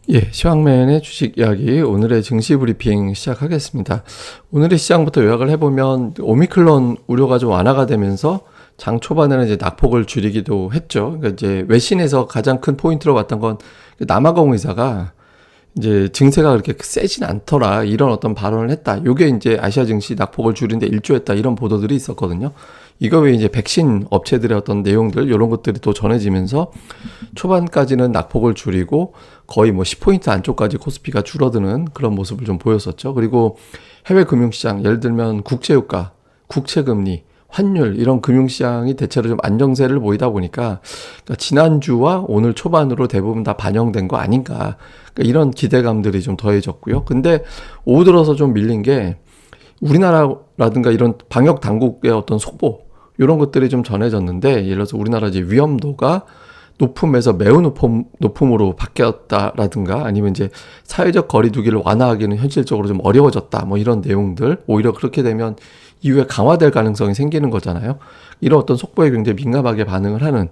예, 시황맨의 주식 이야기 오늘의 증시 브리핑 시작하겠습니다. 오늘의 시장부터 요약을 해보면 오미크론 우려가 좀 완화가 되면서 장 초반에는 이제 낙폭을 줄이기도 했죠. 그러니까 이제 외신에서 가장 큰 포인트로 봤던 건 남아공 의사가 이제 증세가 그렇게 세진 않더라 이런 어떤 발언을 했다. 요게 이제 아시아 증시 낙폭을 줄이는데 일조했다 이런 보도들이 있었거든요. 이거 외에 이제 백신 업체들의 어떤 내용들 이런 것들이 또 전해지면서 초반까지는 낙폭을 줄이고 거의 뭐 10포인트 안쪽까지 코스피가 줄어드는 그런 모습을 좀 보였었죠. 그리고 해외 금융시장 예를 들면 국제유가, 국채금리, 환율 이런 금융시장이 대체로 좀 안정세를 보이다 보니까 그러니까 지난주와 오늘 초반으로 대부분 다 반영된 거 아닌가 그러니까 이런 기대감들이 좀 더해졌고요. 근데 오후 들어서 좀 밀린 게 우리나라라든가 이런 방역 당국의 어떤 속보 이런 것들이 좀 전해졌는데 예를 들어서 우리나라 이제 위험도가 높음에서 매우 높음으로 바뀌었다라든가 아니면 이제 사회적 거리 두기를 완화하기는 현실적으로 좀 어려워졌다 뭐 이런 내용들 오히려 그렇게 되면 이후에 강화될 가능성이 생기는 거잖아요. 이런 어떤 속보에 굉장히 민감하게 반응을 하는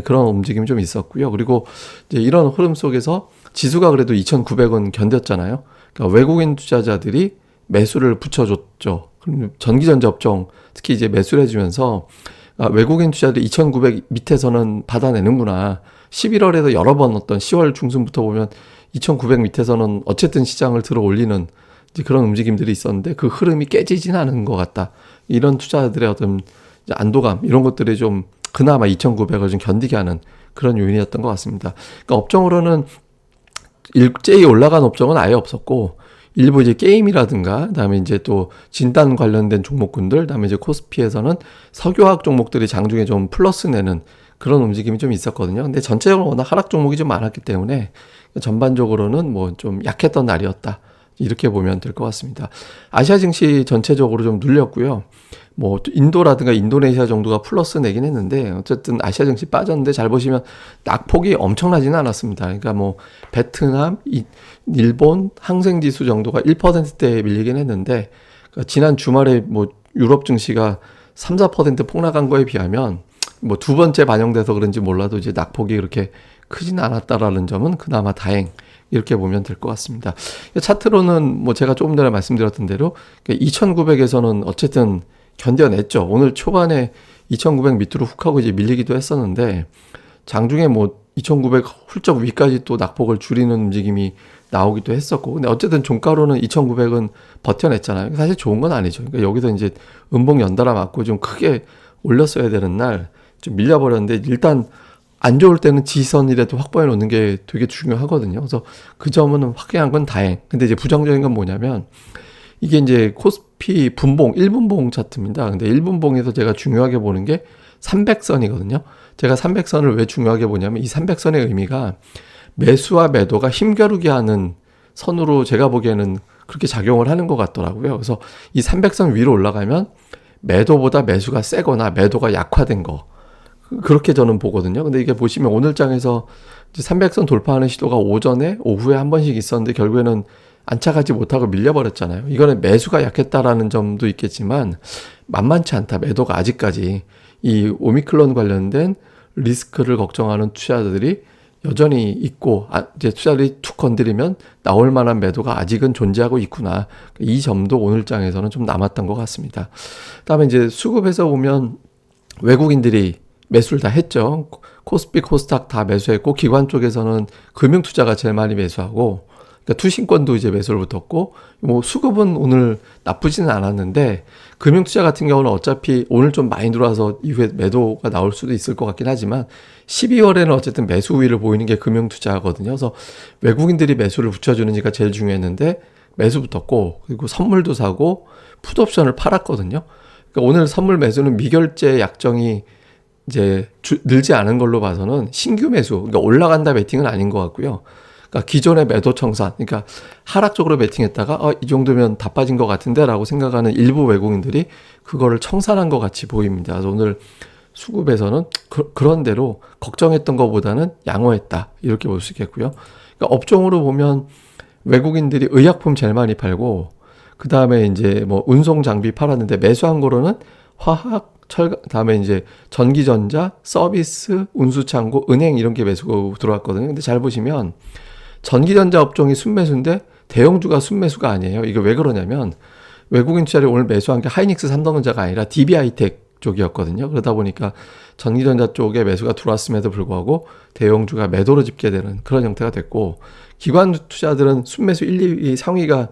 그런 움직임이 좀 있었고요. 그리고 이제 이런 흐름 속에서 지수가 그래도 2,900원 견뎠잖아요. 그러니까 외국인 투자자들이 매수를 붙여줬죠. 그럼 전기전자 업종 특히 이제 매수를 해주면서 외국인 투자들이 2,900 밑에서는 받아내는구나. 11월에도 여러 번 어떤 10월 중순부터 보면 2,900 밑에서는 어쨌든 시장을 들어 올리는 그런 움직임들이 있었는데 그 흐름이 깨지진 않은 것 같다. 이런 투자들의 어떤 안도감 이런 것들이 좀 그나마 2,900을 좀 견디게 하는 그런 요인이었던 것 같습니다. 그러니까 업종으로는 일제히 올라간 업종은 아예 없었고 일부 이제 게임이라든가 그다음에 이제 또 진단 관련된 종목군들 그다음에 이제 코스피에서는 석유화학 종목들이 장중에 좀 플러스 내는 그런 움직임이 좀 있었거든요. 근데 전체적으로 워낙 하락 종목이 좀 많았기 때문에 전반적으로는 뭐 좀 약했던 날이었다. 이렇게 보면 될 것 같습니다. 아시아 증시 전체적으로 좀 눌렸고요. 뭐 인도라든가 인도네시아 정도가 플러스 내긴 했는데 어쨌든 아시아 증시 빠졌는데 잘 보시면 낙폭이 엄청나지는 않았습니다. 그러니까 뭐 베트남, 일본 항생지수 정도가 1%대에 밀리긴 했는데 그러니까 지난 주말에 뭐 유럽 증시가 3, 4% 폭락한 거에 비하면 뭐 두 번째 반영돼서 그런지 몰라도 이제 낙폭이 그렇게 크지는 않았다라는 점은 그나마 다행. 이렇게 보면 될 것 같습니다. 차트로는 뭐 제가 조금 전에 말씀드렸던 대로 2,900에서는 어쨌든 견뎌냈죠. 오늘 초반에 2,900 밑으로 훅 하고 이제 밀리기도 했었는데 장중에 뭐 2,900 훌쩍 위까지 또 낙폭을 줄이는 움직임이 나오기도 했었고 근데 어쨌든 종가로는 2,900은 버텨냈잖아요. 사실 좋은 건 아니죠. 그러니까 여기서 이제 음봉 연달아 맞고 좀 크게 올렸어야 되는 날 좀 밀려버렸는데 일단 안 좋을 때는 지선이라도 확보해 놓는 게 되게 중요하거든요. 그래서 그 점은 확인한 건 다행. 근데 이제 부정적인 건 뭐냐면 이게 이제 코스피 분봉, 1분봉 차트입니다. 근데 1분봉에서 제가 중요하게 보는 게 300선이거든요. 제가 300선을 왜 중요하게 보냐면 이 300선의 의미가 매수와 매도가 힘겨루게 하는 선으로 제가 보기에는 그렇게 작용을 하는 것 같더라고요. 그래서 이 300선 위로 올라가면 매도보다 매수가 세거나 매도가 약화된 거. 그렇게 저는 보거든요. 근데 이게 보시면 오늘 장에서 300선 돌파하는 시도가 오전에 오후에 한 번씩 있었는데 결국에는 안착하지 못하고 밀려버렸잖아요. 이거는 매수가 약했다라는 점도 있겠지만 만만치 않다. 매도가 아직까지 이 오미크론 관련된 리스크를 걱정하는 투자자들이 여전히 있고 이제 투자들이 툭 건드리면 나올 만한 매도가 아직은 존재하고 있구나. 이 점도 오늘 장에서는 좀 남았던 것 같습니다. 그다음에 이제 수급에서 보면 외국인들이 매수를 다 했죠. 코스피, 코스닥 다 매수했고 기관 쪽에서는 금융투자가 제일 많이 매수하고 그러니까 투신권도 이제 매수를 붙었고 뭐 수급은 오늘 나쁘지는 않았는데 금융투자 같은 경우는 어차피 오늘 좀 많이 들어와서 이후에 매도가 나올 수도 있을 것 같긴 하지만 12월에는 어쨌든 매수 우위를 보이는 게 금융투자거든요. 그래서 외국인들이 매수를 붙여주는지가 제일 중요했는데 매수 붙었고 그리고 선물도 사고 풋옵션을 팔았거든요. 그러니까 오늘 선물 매수는 미결제 약정이 이제 늘지 않은 걸로 봐서는 신규 매수, 그러니까 올라간다 매팅은 아닌 것 같고요. 그러니까 기존의 매도 청산, 그러니까 하락적으로 매팅했다가 이 정도면 다 빠진 것 같은데라고 생각하는 일부 외국인들이 그거를 청산한 것 같이 보입니다. 그래서 오늘 수급에서는 그런 대로 걱정했던 것보다는 양호했다 이렇게 볼 수 있겠고요. 그러니까 업종으로 보면 외국인들이 의약품 제일 많이 팔고 그 다음에 이제 뭐 운송 장비 팔았는데 매수한 거로는 화학 다음에 이제 전기전자, 서비스, 운수창고, 은행 이런 게 매수가 들어왔거든요. 근데 잘 보시면 전기전자 업종이 순매수인데 대형주가 순매수가 아니에요. 이게 왜 그러냐면 외국인 투자를 오늘 매수한 게 하이닉스 삼성전자가 아니라 DB하이텍 쪽이었거든요. 그러다 보니까 전기전자 쪽에 매수가 들어왔음에도 불구하고 대형주가 매도로 집계되는 그런 형태가 됐고, 기관 투자들은 순매수 1, 2위 상위가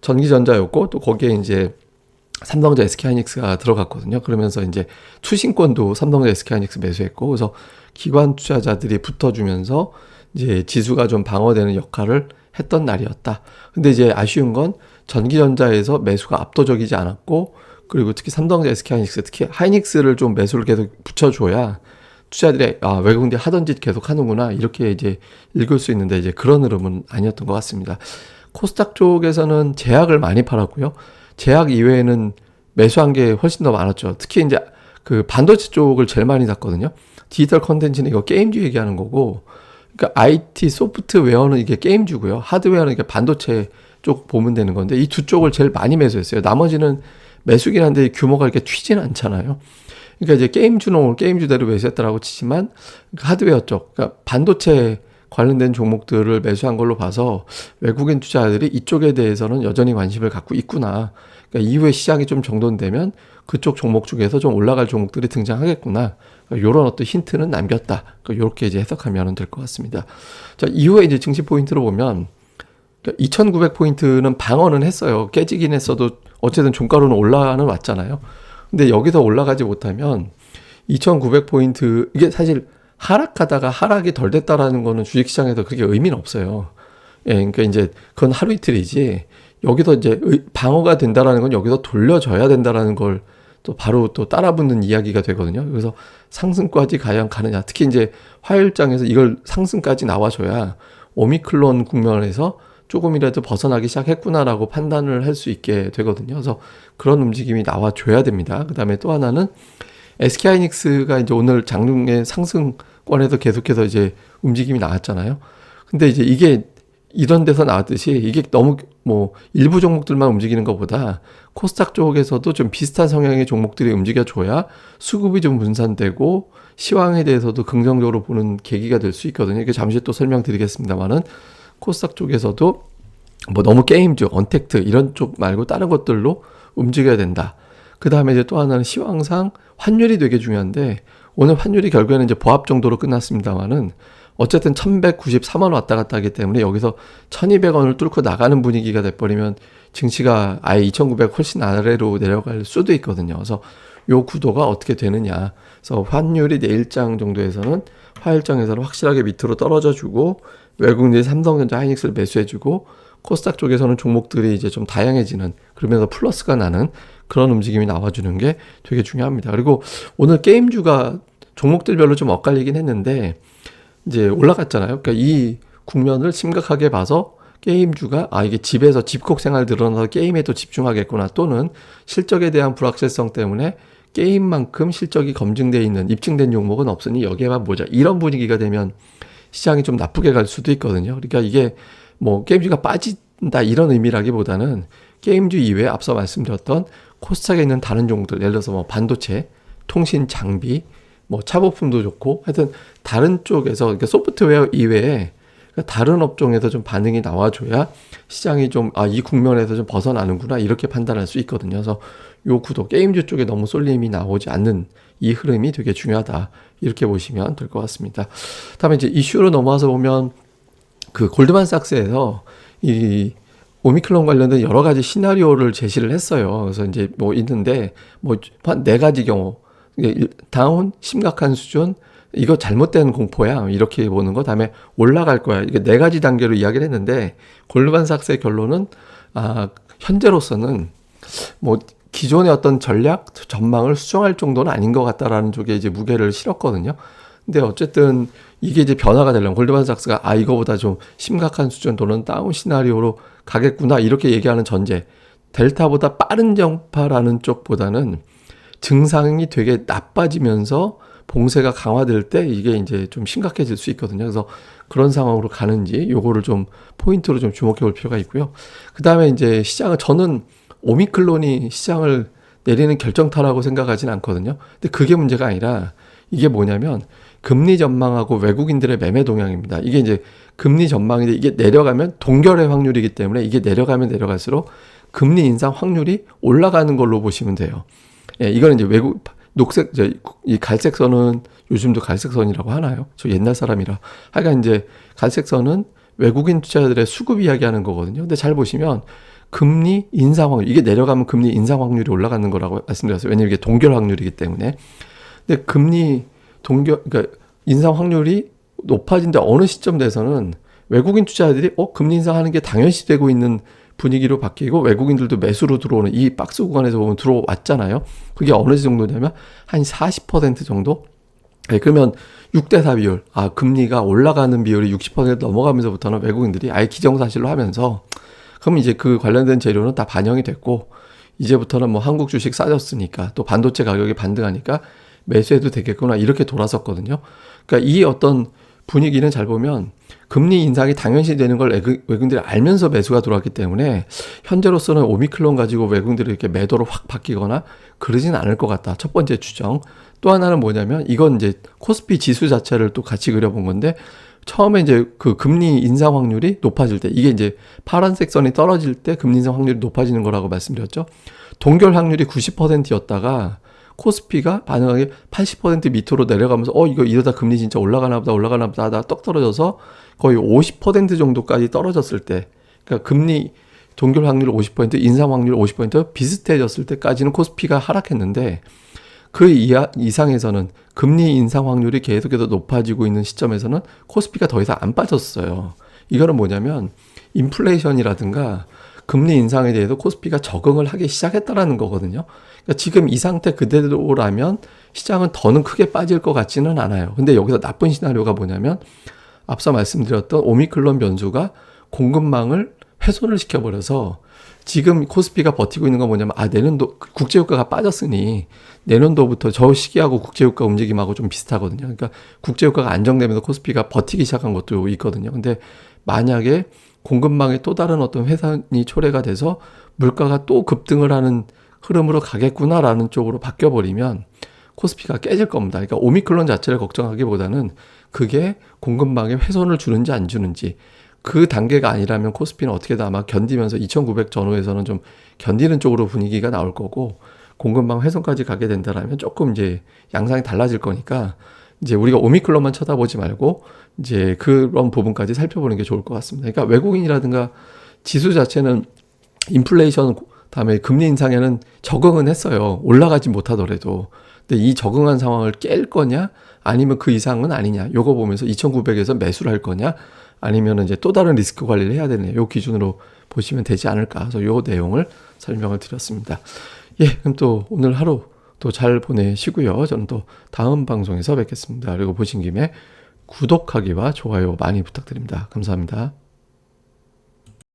전기전자였고 또 거기에 이제 삼성전자, SK하이닉스가 들어갔거든요. 그러면서 이제 투신권도 삼성전자, SK하이닉스 매수했고, 그래서 기관 투자자들이 붙어주면서 이제 지수가 좀 방어되는 역할을 했던 날이었다. 근데 이제 아쉬운 건 전기전자에서 매수가 압도적이지 않았고, 그리고 특히 삼성전자, SK하이닉스, 특히 하이닉스를 좀 매수를 계속 붙여줘야 투자들이 외국인들이 하던 짓 계속 하는구나 이렇게 이제 읽을 수 있는데, 이제 그런 흐름은 아니었던 것 같습니다. 코스닥 쪽에서는 제약을 많이 팔았고요. 제약 이외에는 매수한 게 훨씬 더 많았죠. 특히 이제 그 반도체 쪽을 제일 많이 샀거든요. 디지털 컨텐츠는 이거 게임주 얘기하는 거고, 그러니까 IT 소프트웨어는 이게 게임주고요. 하드웨어는 이게 반도체 쪽 보면 되는 건데, 이 두 쪽을 제일 많이 매수했어요. 나머지는 매수긴 한데 규모가 이렇게 튀진 않잖아요. 그러니까 이제 게임주는 오늘 게임주대로 매수했다라고 치지만 하드웨어 쪽, 그러니까 반도체 관련된 종목들을 매수한 걸로 봐서 외국인 투자자들이 이쪽에 대해서는 여전히 관심을 갖고 있구나. 그러니까 이후에 시장이 좀 정돈되면 그쪽 종목 중에서 좀 올라갈 종목들이 등장하겠구나. 그러니까 이런 어떤 힌트는 남겼다. 그러니까 이렇게 이제 해석하면 될 것 같습니다. 자, 이후에 이제 증시 포인트로 보면 2,900포인트는 방어는 했어요. 깨지긴 했어도 어쨌든 종가로는 올라는 왔잖아요. 근데 여기서 올라가지 못하면 2,900포인트, 이게 사실 하락하다가 하락이 덜 됐다라는 거는 주식시장에서 그게 의미는 없어요. 예, 그러니까 이제 그건 하루 이틀이지, 여기서 이제 방어가 된다라는 건 여기서 돌려줘야 된다라는 걸 또 바로 또 따라붙는 이야기가 되거든요. 그래서 상승까지 과연 가느냐. 특히 이제 화요일장에서 이걸 상승까지 나와줘야 오미클론 국면에서 조금이라도 벗어나기 시작했구나라고 판단을 할 수 있게 되거든요. 그래서 그런 움직임이 나와줘야 됩니다. 그 다음에 또 하나는 SK하이닉스가 이제 오늘 장중에 상승권에서 계속해서 이제 움직임이 나왔잖아요. 근데 이제 이게 이런 데서 나왔듯이 이게 너무 뭐 일부 종목들만 움직이는 것보다 코스닥 쪽에서도 좀 비슷한 성향의 종목들이 움직여줘야 수급이 좀 분산되고 시황에 대해서도 긍정적으로 보는 계기가 될 수 있거든요. 이게 잠시 또 설명드리겠습니다만은 코스닥 쪽에서도 뭐 너무 게임주, 언택트 이런 쪽 말고 다른 것들로 움직여야 된다. 그 다음에 이제 또 하나는 시황상 환율이 되게 중요한데, 오늘 환율이 결국에는 이제 보합 정도로 끝났습니다만은 어쨌든 1193원 왔다 갔다 하기 때문에 여기서 1200원을 뚫고 나가는 분위기가 돼버리면 증시가 아예 2900 훨씬 아래로 내려갈 수도 있거든요. 그래서 요 구도가 어떻게 되느냐. 그래서 환율이 내일장 정도에서는 화요일장에서는 확실하게 밑으로 떨어져 주고, 외국인들이 삼성전자, 하이닉스를 매수해주고, 코스닥 쪽에서는 종목들이 이제 좀 다양해지는, 그러면서 플러스가 나는 그런 움직임이 나와주는 게 되게 중요합니다. 그리고 오늘 게임주가 종목들별로 좀 엇갈리긴 했는데 이제 올라갔잖아요. 그러니까 이 국면을 심각하게 봐서 게임주가 이게 집에서 집콕 생활 늘어나서 게임에 또 집중하겠구나, 또는 실적에 대한 불확실성 때문에 게임만큼 실적이 검증되어 있는 입증된 종목은 없으니 여기에만 보자, 이런 분위기가 되면 시장이 좀 나쁘게 갈 수도 있거든요. 그러니까 이게 뭐 게임주가 빠진다 이런 의미라기보다는 게임주 이외에 앞서 말씀드렸던 코스닥에 있는 다른 종목들, 예를 들어서 뭐 반도체, 통신 장비, 뭐 차부품도 좋고, 하여튼 다른 쪽에서, 그러니까 소프트웨어 이외에 다른 업종에서 좀 반응이 나와줘야 시장이 좀 이 국면에서 좀 벗어나는구나 이렇게 판단할 수 있거든요. 그래서 요 구도, 게임주 쪽에 너무 쏠림이 나오지 않는 이 흐름이 되게 중요하다, 이렇게 보시면 될 것 같습니다. 다음에 이제 이슈로 넘어와서 보면 그 골드만삭스에서 이 오미클론 관련된 여러 가지 시나리오를 제시를 했어요. 그래서 이제 뭐 있는데 뭐 한 네 가지 경우, 다운, 심각한 수준, 이거 잘못된 공포야 이렇게 보는 거, 다음에 올라갈 거야, 이게 네 가지 단계로 이야기를 했는데, 골드만삭스의 결론은 현재로서는 뭐 기존의 어떤 전략 전망을 수정할 정도는 아닌 것 같다라는 쪽에 이제 무게를 실었거든요. 근데 어쨌든 이게 이제 변화가 되려면 골드만삭스가 이거보다 좀 심각한 수준 또는 다운 시나리오로 가겠구나 이렇게 얘기하는 전제, 델타보다 빠른 전파라는 쪽보다는 증상이 되게 나빠지면서 봉쇄가 강화될 때 이게 이제 좀 심각해질 수 있거든요. 그래서 그런 상황으로 가는지 요거를 좀 포인트로 좀 주목해 볼 필요가 있고요. 그 다음에 이제 시장은, 저는 오미클론이 시장을 내리는 결정타라고 생각하진 않거든요. 근데 그게 문제가 아니라 이게 뭐냐면 금리 전망하고 외국인들의 매매 동향입니다. 이게 이제 금리 전망인데 이게 내려가면 동결의 확률이기 때문에 이게 내려가면 내려갈수록 금리 인상 확률이 올라가는 걸로 보시면 돼요. 예, 이거는 이제 외국 녹색 이 갈색 선은 요즘도 갈색 선이라고 하나요? 저 옛날 사람이라. 하여간 이제 갈색 선은 외국인 투자자들의 수급 이야기하는 거거든요. 근데 잘 보시면 금리 인상 확률, 이게 내려가면 금리 인상 확률이 올라가는 거라고 말씀드렸어요. 왜냐면 이게 동결 확률이기 때문에. 근데 금리 그러니까 인상 확률이 높아진다 어느 시점 돼서는 외국인 투자자들이 금리 인상하는 게 당연시되고 있는 분위기로 바뀌고 외국인들도 매수로 들어오는 이 박스 구간에서 보면 들어왔잖아요. 그게 어느 정도냐면 한 40% 정도? 네, 그러면 6대4 비율, 금리가 올라가는 비율이 60% 넘어가면서부터는 외국인들이 아예 기정사실로 하면서 그럼 이제 그 관련된 재료는 다 반영이 됐고 이제부터는 뭐 한국 주식 싸졌으니까 또 반도체 가격이 반등하니까 매수해도 되겠구나 이렇게 돌아섰거든요. 그러니까 이 어떤 분위기는 잘 보면 금리 인상이 당연시 되는 걸 외국인들이 알면서 매수가 들어왔기 때문에 현재로서는 오미클론 가지고 외국인들이 이렇게 매도로 확 바뀌거나 그러진 않을 것 같다. 첫 번째 추정. 또 하나는 뭐냐면 이건 이제 코스피 지수 자체를 또 같이 그려본 건데 처음에 이제 그 금리 인상 확률이 높아질 때 이게 이제 파란색 선이 떨어질 때 금리 인상 확률이 높아지는 거라고 말씀드렸죠. 동결 확률이 90%였다가 코스피가 반응하게 80% 밑으로 내려가면서 이거 이러다 금리 진짜 올라가나 보다 하다 떡 떨어져서 거의 50% 정도까지 떨어졌을 때 그러니까 금리 동결 확률 50% 인상 확률 50% 비슷해졌을 때까지는 코스피가 하락했는데 그 이상에서는 금리 인상 확률이 계속해서 높아지고 있는 시점에서는 코스피가 더 이상 안 빠졌어요. 이거는 뭐냐면 인플레이션이라든가 금리 인상에 대해서 코스피가 적응을 하기 시작했다라는 거거든요. 그러니까 지금 이 상태 그대로라면 시장은 더는 크게 빠질 것 같지는 않아요. 근데 여기서 나쁜 시나리오가 뭐냐면 앞서 말씀드렸던 오미클론 변수가 공급망을 훼손을 시켜버려서 지금 코스피가 버티고 있는 건 뭐냐면 내년도 국제유가가 빠졌으니 내년도부터 저 시기하고 국제유가 움직임하고 좀 비슷하거든요. 그러니까 국제유가가 안정되면서 코스피가 버티기 시작한 것도 있거든요. 근데 만약에 공급망에 또 다른 어떤 훼손이 초래가 돼서 물가가 또 급등을 하는 흐름으로 가겠구나라는 쪽으로 바뀌어버리면 코스피가 깨질 겁니다. 그러니까 오미클론 자체를 걱정하기보다는 그게 공급망에 훼손을 주는지 안 주는지 그 단계가 아니라면 코스피는 어떻게든 아마 견디면서 2900 전후에서는 좀 견디는 쪽으로 분위기가 나올 거고 공급망 훼손까지 가게 된다라면 조금 이제 양상이 달라질 거니까 이제 우리가 오미클론만 쳐다보지 말고 이제 그런 부분까지 살펴보는 게 좋을 것 같습니다. 그러니까 외국인이라든가 지수 자체는 인플레이션 다음에 금리 인상에는 적응은 했어요. 올라가지 못하더라도. 근데 이 적응한 상황을 깰 거냐 아니면 그 이상은 아니냐 요거 보면서 2900에서 매수를 할 거냐 아니면 이제 또 다른 리스크 관리를 해야 되느냐 요 기준으로 보시면 되지 않을까 해서 요 내용을 설명을 드렸습니다. 그럼 또 오늘 하루 또 잘 보내시고요. 저는 또 다음 방송에서 뵙겠습니다. 그리고 보신 김에 구독하기와 좋아요 많이 부탁드립니다. 감사합니다.